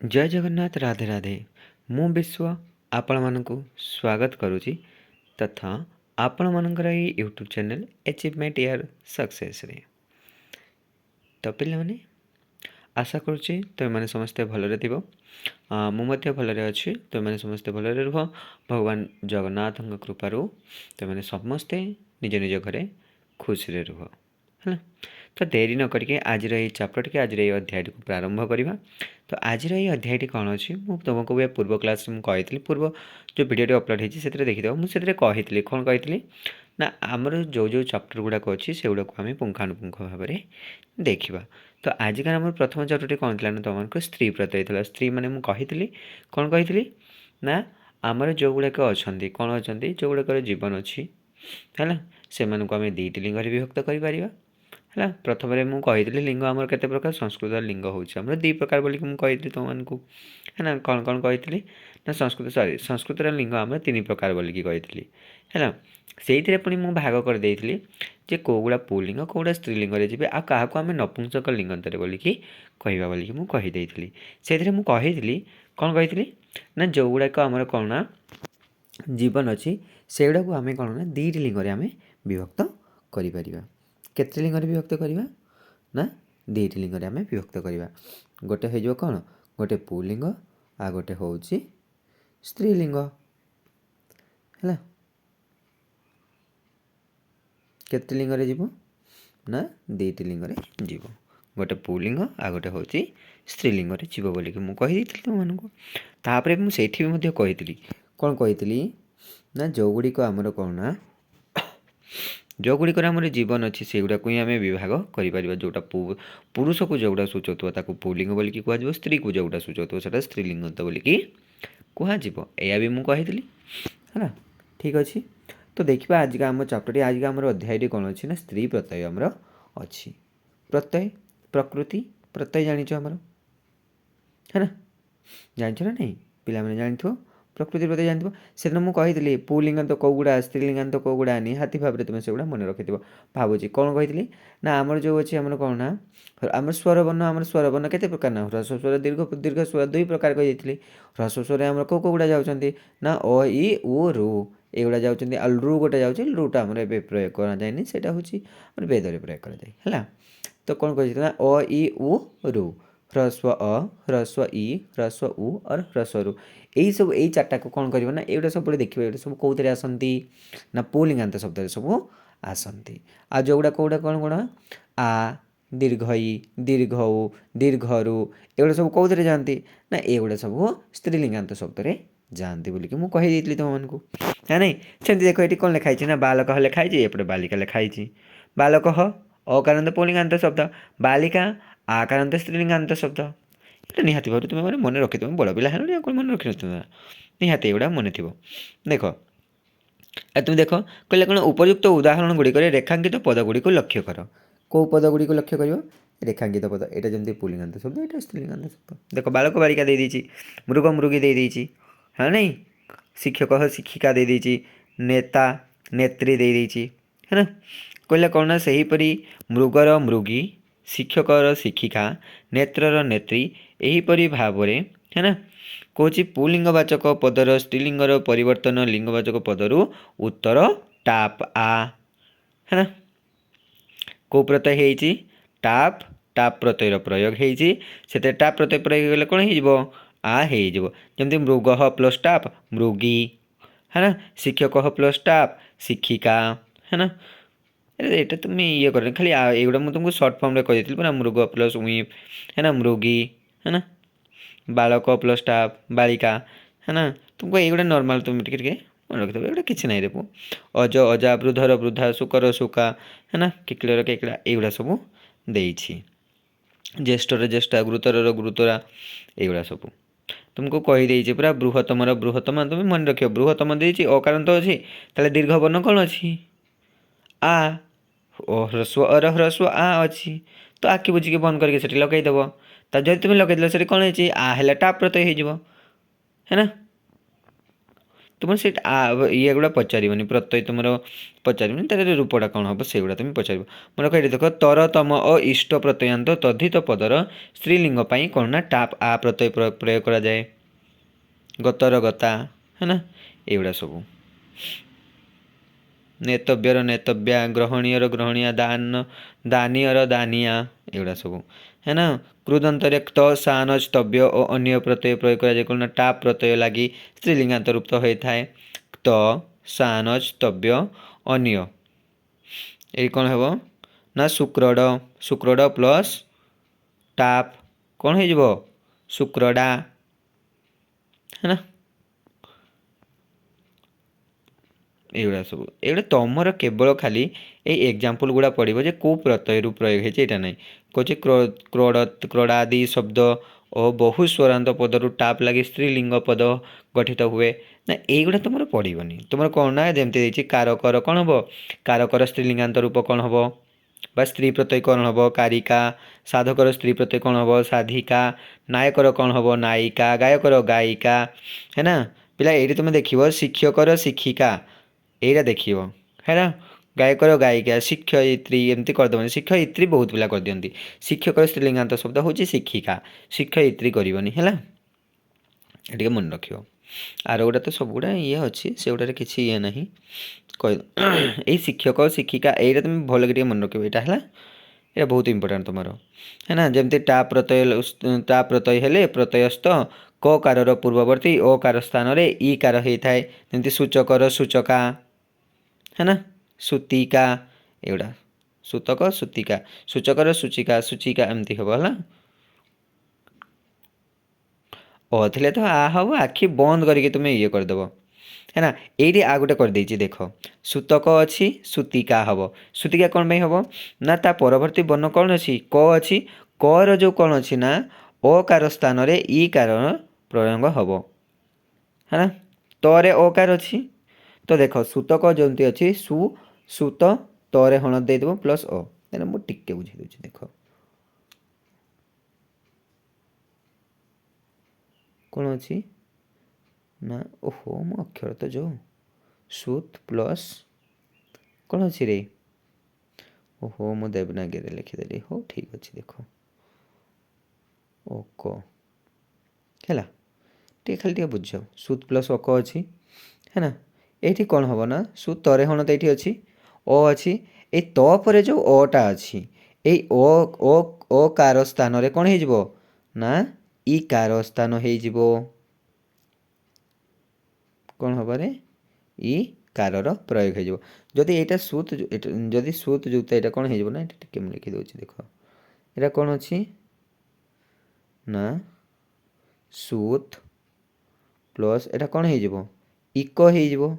जय जगन्नाथ राधे राधे मु विश्व आपण मानक स्वागत करुच्ची तथा आपण मानकर यूट्यूब चैनल अचीवमेंट यार सक्सेस रे। तो पे आशा करुच्ची तुम मैंने समस्ते भलरे थी मुझे भलरे अच्छी तुम मैंने समस्ते भलरे रुह भगवान जगन्नाथ कृपारू तुम मैंने समस्ते निज निज घरे खुशी रुह है। तो देरी न करके आज चैप्टर टी आज अध्याय को प्रारंभ करवा। तो आज अध्याय कौन अच्छी मुझे तुमको पूर्व क्लास में कही पूर्व जो वीडियो अपलोड होती है देखीदेव मुझे कही कौन कही ना आमर जो जो चैप्टर गुड़ाक अच्छी से गुड़ाक आम पुंखानुपुंख भाव में देखा। तो आजिकार आम प्रथम चैप्टर कौन थी ना तुमको स्त्री प्रत्यय था स्त्री मैंने मुझे कही कौन कही ना आमर जो गुड़ाक अच्छा कौन अच्छा जो गुड़ाक जीवन अच्छी है से आम दुईट लिंग विभक्त कर है। प्रथम मुझे कही लिंग आमर के प्रकार संस्कृत लिंग होमर दी प्रकार बोलिक मुझे तुमको है ना कौन कौन कही ना संस्कृत सॉरी संस्कृत लिंग आम तीन प्रकार बोलिक कही है। से पुणी मुझे भाग करदे जे कौगुड़ा पुलिंग कौगुड़ा स्त्रीलिंग जी आ क्या आम नपुंसक लिंगंतर बोलिक कहवा बोलिक मुझे कही से मुझे कौन कही ना जो गुड़ाक आमर कौन ना जीवन अच्छी से गुड़ाक आम कौन ना दीट लिंग आम विभक्त कर केते लिंग विभक्त करवा ना दीट लिंग आम विभक्त करवा। गोटे हो कौन गोटे पुलिंग आ गोटे हूँ स्त्रीलिंग है। केते लिंग जीव ना दीट लिंग जीव गोटे पुलिंग आ गोटे हूँ स्त्रीलिंग जीव बोलिक मुझे तुमको तापर मुझे कही कौन कही ना जो गुड़िक आमर कौन ना जो गुड़िक आमर जीवन अच्छी से गुड़ाक ही आम विभाग कर जोटा पुरुष को जोटा सूचाऊा पुलिंग बोलिक कह स्त्री को जोटा सूचाऊा स्त्रीलिंग बोलिक कह या भी मुझे है। ठीक अच्छे तो देखा आज का आम चैप्टर आज का आम अध्याय कौन अच्छी ना स्त्री प्रत्यय आमर अच्छी प्रत्यय प्रकृति प्रत्यय जानिच आमर है ना जान ना नहीं पिला मैंने जानी प्रकृति प्रत्यय जानते से मुझे कही पुलिंग तो कौगुड़ा स्त्रीलिंग तो कौगुड़ा निहाती भाव में तुम्हें से गुड़ा मन रखि भावुची कौन कही ना आमर जो अच्छे आम कौन ना आम स्वरवर्ण आम स्वरवर्ण के प्रकार ना ह्रस्व स्वर दीर्घ दीर्घ स्वर दुई प्रकार कही ह्रस्व स्वर आम कौ कौगुड़ा जाऊँच ना अ इ उ रु एगुड़ा जाऊँच रु गोटे जाऊँच रुटा आम ए प्रयोग कराए से वेद प्रयोग कराए। तो कौन कही ना अ इ उ रु ह्रस्व अ ह्रस्व इ ह्रस्व उ और ह्रस्व रु यही सब यही चार्टा को कौन कर ना एटा सब देखिए ये सब कौन आसती ना पुलिंगांत शब्द सब आसती आ जोगुड़ा कौड़ा कौन कौन आ दीर्घ इ दीर्घ उ दीर्घ रु एगुड़ा सब कौन जाती ना एगुड़ा सब स्त्रीलिंगांत शब्द जाती बोलिक मुझे कही तुमको ना नहीं सेमती देख ये कौन लिखाई ना बालक लिखाई एपटे बालिका लिखाई बालक अकारांत पुलिंगांत शब्द बालिका आकारांत स्त्रीलिंगांत शब्द ये निहाती भाव तुम मैंने मन रखी तुम बड़ पिला है कौन मन रखी न निहाती एगुड़ा मन थी देख तुम देख कहले कौन उपयुक्त उदाहरण गुड़िक रेखांकित पद गुड़िक लक्ष्य कर कौ पद गुड़िक लक्ष्य कर रेखांकित पद यहाँ जमी पुलिंगांत शब्द यहाँ स्त्रीलिंगांत शब्द देख बालक बालिका दे दी मृग मृगी दे दी हाँ नहीं शिक्षक शिक्षिका दे दी नेता नेत्री दे दी है ना कहले कौन से हीपरी मृगर मृगी शिक्षकर शिक्षिका नेत्रर नेत्री एहीपरि भाव है ना कौच पुलिंगवाचक पदर स्त्रीलिंगर परिवर्तन लिंगवाचक पदर उत्तर टाप आ है ना कौ प्रत्यय होती टाप टाप प्रत्ययर प्रयोग होते टाप प्रत्यय प्रयोग गले कौन हो जमी मृग प्लस टाप मृगी है ना शिक्षक प्लस टाप शिक्षिका है ना ये तुम ये कर खाली एगुड़ा मुझे तुमको सर्ट फॉर्म रे कही पूरा मृग प्लस उई है ना मृगी है ना बालक प्लस टाप बालिका है ना तुमको एगुड़ा नॉर्मल तुम टे मन रखी एगुड़ा किसी ना रे अज अजा वृद्धर वृद्धा सुकर सुका है ना किकलर केकड़ा एगुड़ा सब देछि ज्येष्ठर ज्येष्ठा गुरुतर गुरुतरा एगुड़ा सब तुमको कहीदे पूरा बृहत्तम बृहत्तम तुम मन रख बृहत्तम देछि अकारांत अच्छी ताले दीर्घ वर्ण कौन अच्छी आ ह्रस्व अर ह्रस्व आ अच्छी तो आखि बुझिके बंद करके सेठी लगेदेव तो जब तुम लगेदेल से कौन है आ है टाप प्रत्यय हो है ना तुम से ये गुड़ा पचार प्रत्यय तुम पचार तार रूपटा कौन हम से गुड़ा तुम पचार मन कह देख तर तम अ इष्ट प्रत्ययांत तद्धित पदर स्त्रीलिंग कौन ना टाप आ प्रत्यय प्रयोग करा जाए गतर गता है ना एगुड़ा सब नेतव्यर नेतव्या ग्रहणीयर ग्रहणीया दान दानीयर दानिया एगुड़ा सब है ना क्रुदंतरे त सानज तव्य और अन्य प्रत्यय प्रयोग करा कौन टाप प्रत्यय लगी स्त्रीलिंगांत रूप होता है त सानज तव्य अन्य ये कौन हम ना शुक्रड शुक्रड प्लस टाप कौन हो शुक्रडा है ना एगुड़ा सब एगुड़ा तुमर केवल खाली ये एग्जाम्पल गुड़ा पड़ो जे कौ प्रत्यय प्रयोग होता ना कहे क्रोड़ क्रोड़ादि शब्द और बहु स्वरांत पदर टाप लगे स्त्रीलिंग पद गठित हुए ना यगुड़ा तुम पड़ोनी तुम कौन ना जमती कारकर कौन हम कारकर स्त्रीलिंगांत रूप कौन हम बा स्त्री प्रत्यय कौन हम कारिका साधकर स्त्री प्रत्यय कौन हम साधिका नायकर कौन हम नायिका गायकर गायिका है ना पिला ये तुम देख शिक्षकर शिक्षिका यहीटा देख है ना गायकर गायिका शिक्षयित्री एमती करदेव शिक्षयित्री बहुत पिला कर दिखती शिक्षक स्त्रीलिंगांत शब्द हूँ शिक्षिका शिक्षयित्री करनी है ये मन रख आर गुड़ा तो सब गुड़ा ये अच्छी से गुड़ा किसी ये ना कह ये शिक्षक शिक्षिका यहीटा तुम भल के मन रख यहाँ है बहुत इंपोर्टाट तुम है ना जमती टा प्रत्यय हेले प्रत्ययस्थ क कार पूर्ववर्ती ओ कार स्थान रे ई कार होता है जमती सूचकर सूचका है ना सूतिका एगुड़ा सूतक सूतिका सूचकर सूचिका सूचिका एमती हम है थे तो आ हम आखि बंद करके तुम ये करदेव है ना ये आ गोटे कर देख सूतक अच्छी सूतिका हम सूतिका कौन पर हम ना ता परवर्ती वर्ण कौन अच्छी क अच्छी कर जो कौन अच्छी ना अकार स्थान रे ई कार प्रयोग हम है ना तरे अकार अच्छी तो देख सूतक जमती अच्छी सु सूत तरे हण देदेव प्लस अ मुझे टिके बुझे दूसरी देख कौन अच्छी ना ओहो मो अक्षर तो जो सूत प्लस कौन अच्छी रे ओहो मो देवनागरी लिखिदेली हो ठीक अच्छे देख ओक है टे खाली टे बुझ सूत प्लस अक अच्छी है ना ये कौन हम ना सु तरे हण तो ये अच्छी अच्छी ये तपर जो अटा अच्छी ये अकार स्थान रे कौन हो ना ई कार स्थान हो कौन हम रे ई कार प्रयोग हो जदि यहाँ सूत जदि सूत जुक्त यहाँ कौन हो ना टे लिखिद देख यहाँ कौन अच्छी ना सूत प्लस यहाँ कौन हो इक हो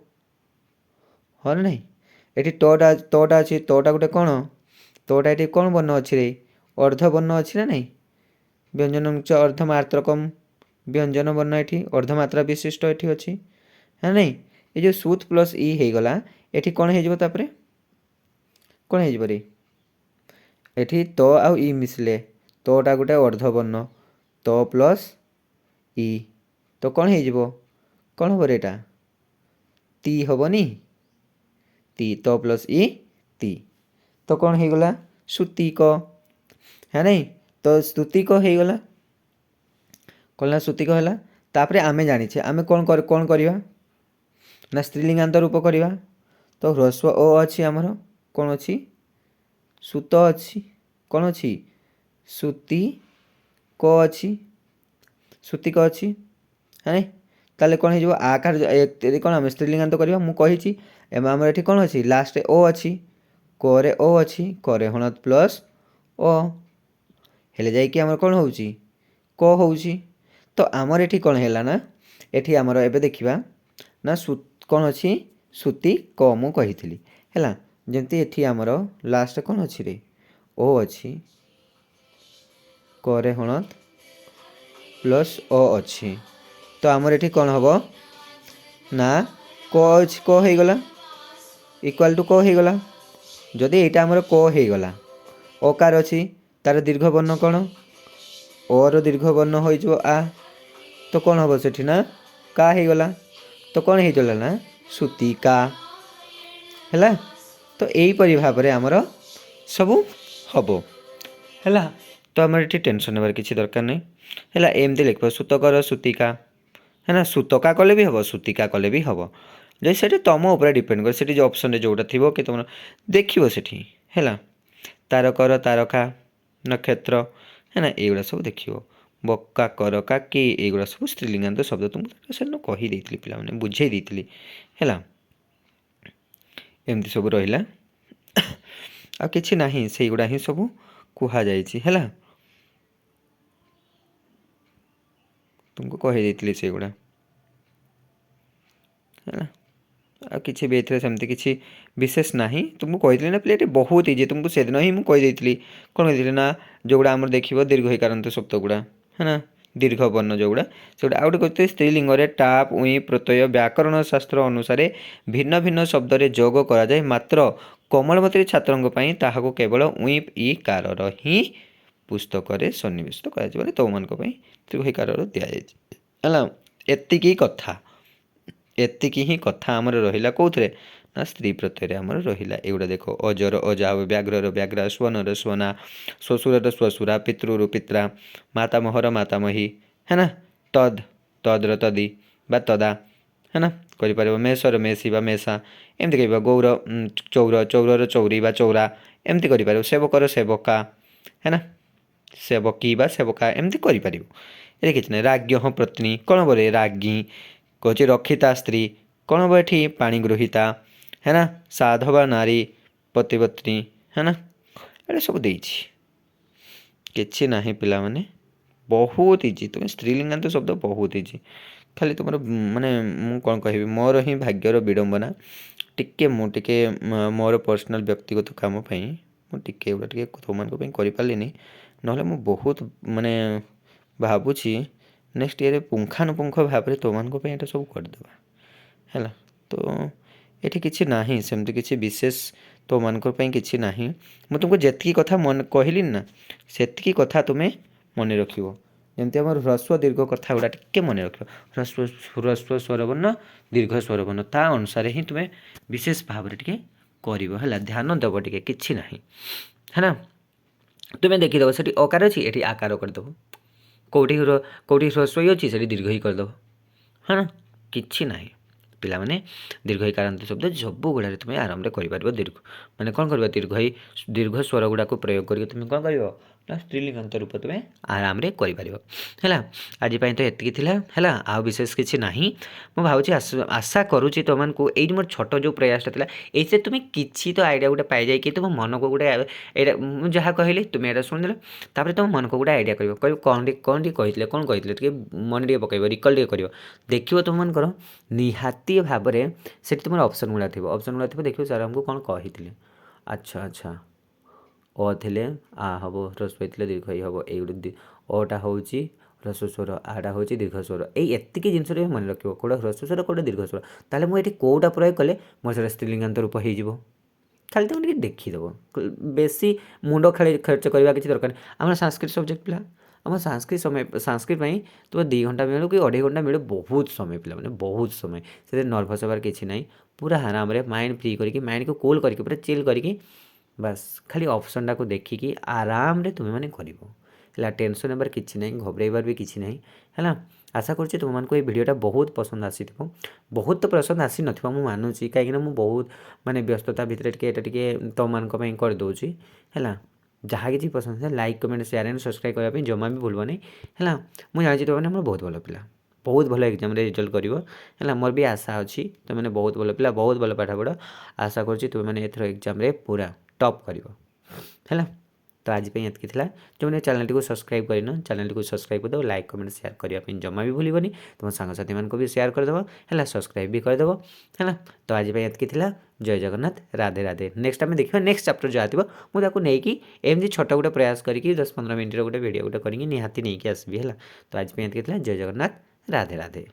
हाँ ना ये तटा अच्छी तटा गोटे कौन तटा ये कौन वर्ण अच्छी रे अर्ध वर्ण अच्छी ना नहीं व्यंजन अर्धमात्रकम व्यंजन वर्ण ये अर्धमात्रा विशिष्ट ये अच्छी है नहीं ये जो सूत प्लस ई हो गला ये कौन होपर कौन हो रे ये तो आउ ई मिसले तोटा गोटे अर्धवर्ण तो प्लस ई तो कौन हो कौन हम रेटा ती हेनी ती तो प्लस ई ती तो कौन हो गला सूतिक है नहीं तो स्तुतिक हो गला कौन ना सूतिक है तापर आमे जाने आमे कौन करवा ना स्त्रीलिंगांत रूप करवा तो ह्रस्व ओ अच्छी आमर कौन अच्छी सूत अच्छी कौन अच्छी सूती क अच्छी सूतिक अच्छी है नहीं ताले कौन हो आकार कौन आम स्त्रीलिंगांत करवा मुझे आमर ये कौन अच्छी लास्ट ओ अच्छी करे ओ अच्छी करे हण प्लस ओ हेले जाइए आमर कौन हो क हो तो आमर ये कौन है ना ये आमर एबे देखा ना कौन अच्छी सूती क मु कही है जमती ये आमर लास्ट कौन अच्छी रे ओ अच्छी करे हण प्लस ओ अच्छी तो आमर ये कौन हम ना क क हो गला इक्वाल टू क हो गला जदि यहाँ आमर क हो गला अकार अच्छी तार दीर्घ वर्ण कौन और दीर्घ वर्ण हो आ तो कौन हम से ना का हो गला तो कौन होइतला ना सूतिका हैला। तो यहीपरि भाव में आमर सबू हम है। तो आम ये टेंशन नेबार किसी दरकार नहीं है। एमती लिख सूतकर सूतिका है ना, सूतका कले भी हम सूतिका कले भी हम जे से तुम उपर डिपेंड कर जो ऑप्शन जोटा थी कि तुम देखो से है। तारकर तारका नक्षत्र है ना, युवा सब देख बक्का करका कि युवा सब स्त्रीलिंगांत शब्द तुमको से कहीदे पे बुझे देती है। एमती सब रहा आ कि ना से गुड़ा ही सब कहुई तुमको कहीदे से गुड़ा है। आ कि भी ये सेमती किसी विशेष ना तुमको कही ना पे बहुत इजी तुमको से दिन ही मुझे कौन कही ना जो गुड़ा आम देख दीर्घ कारण शब्द गुड़ा है ना, दीर्घ वर्ण जो गुड़ा से गुड़ा आउटे कहते स्त्रीलिंग टाप उई प्रत्यय व्याकरण शास्त्र अनुसार भिन्न भिन्न शब्द जोग कराए मात्र कोमलमती छात्रों केवल उई इ कार ही पुस्तक सन्निवेश कर तो मान त्रिभुकार दि जाए एतिकी कथा एतिकी ही कथा आमर रहा कौन ना स्त्री प्रत्यय आमर रहा एगुड़ा देख अजर अजा व्याघ्रर व्याघ्रा स्वनर स्वना श्वशुरर श्वशुरा पितृर पित्रा मातामहर मातामही है ना, तद तद्र तदी बा तदा है ना कर मेषर मेषी बा मेषा एमती कह गौर चौर चौरर चौरी बा चौरा एमती कर सेवकर सेवका है ना, सेवकी बा सेवका एमती कर ये कि राज्ञ पत्नी कौन बोले राज्ञी कहे रक्षिता स्त्री कौन हम ये पाणी गृहीता है ना, साधवा नारी पतिपत्नी है ना, ये सब कि ना पिला माने बहुत इजी तुम स्त्रीलिंगांत शब्द बहुत इजी खाली तुम माने मु कौन कह मोर ही भाग्यर विडंबना टिके मुझे मोर पर्सनाल व्यक्तिगत काम मुझे गुड़ा तुम करें ना मु बहुत माने भावुची नेक्स्ट ईयर पुंखानुपुंख भाव में तुम सब करदे है। तो ये कि ना सेमती किसी विशेष तो मानी कि ना मुझे तुमको जी कथा मन कहली ना से कथा तुम्हें मन रख जमती आम ह्रस्व दीर्घ कथा गुड़ा टे मन रख ह्रस्व स्वरवर्ण दीर्घ स्वरवर्ण ता अनुसार ही तुम्हें विशेष भाव में टे कर ध्यान देव टे कि ना है ना। तुम्हें देखीद से अकार अच्छी ये आकार करदेव कौटी ह्रस्व अच्छी से दीर्घ ही करदेव है ना, कि ना पिला माने दीर्घ कारांत शब्द सब गुड़ा तुम आराम कर दीर्घ माने कौन कर दीर्घ स्वर गुड़ा को प्रयोग करके तुम कौन कर स्त्रीलिंगांत रूप तुम आराम से कर आज तो ये है आ विशेष किसी ना मुझे भावी आशा करुच्ची तुमको ये मोर छोट जो प्रयासटा था ये तुम किसी तो आइडिया गोटे पाई जाए तुम मन को गोटे मुझे जहाँ कहली तुम यहाँ शुणिदेल तापर तुम मन को गोटे आइडिया कर कौन कही कौन कही मन टे पकड़ रिकल टे कर देखो तुम मन कर निहाती भाव में से तुम ऑप्शन गुड़ा थी ऑप्शन गुड़ा थी देखो सर हमको कौन कही अच्छा अच्छा अ थे आ हम ह्रस्व होते दीर्घ ही हम ये अटा हूँ ह्रस्व स्वर आटा हूँ दीर्घ स्वर एतिक जिन मन रख कौटा ह्रस्व स्वर कौटा दीर्घ स्वर ताले मुझे कौटा प्रयोग कले मोर से स्त्रीलिंगांत रूप हो खाली तुम देखीदेव बेसी मुंड खाली खर्च करवा किसी दरकार आम संस्कृत सब्जेक्ट पिला आम संस्कृत तुम 2 घंटा मिलू कि 2.5 घंटा मिलू बहुत समय पिला मैंने बहुत समय से नर्भस हबार किसी ना पूरा आराम माइंड फ्री करके माइंड को कूल करके पूरा चिल करके बस खाली ऑप्शन टाक देखिकी आराम तुम मैंने कर टेंशन होबार किसी ना घबराइबार भी किसी ना है। आशा करुँच तुमको ये भिडियोटा बहुत पसंद आसी बहुत तो पसंद आसी न मानुची कहीं बहुत माने व्यस्तता भितर टे तुम करदे है जहाँ कि पसंद है like comment share and subscribe करने जमा भी भूल नहीं है। मुझे जानी तुमने मोर बहुत भल पिला बहुत भल एग्जाम रिजल्ट कर है मोर भी आशा अच्छी तुमने बहुत भल पिला बहुत भल पाठ पढ़ आशा करुँच तुमने एथर एग्जाम पूरा टॉप कर है। तो आज ये था जो मैंने चैनल को सब्सक्राइब करना चैनल को सब्सक्राइब करदेव लाइक कमेंट शेयर करने जमा भी भूलनी तुम सांगसाथी मान भी शेयर करदेव है सब्सक्राइब भी करदेव है। तो आज ये था जय जगन्नाथ राधे राधे नेक्स्ट आम देखा नेक्स्ट चैप्टर जहाँ थी मुझे नहीं एमती छोट गोटे प्रयास करके 10-15 मिनट गोटे वीडियो गोटे करके निहाती नहीं आसबि है। तो आज ये था जय जगन्नाथ राधे राधे।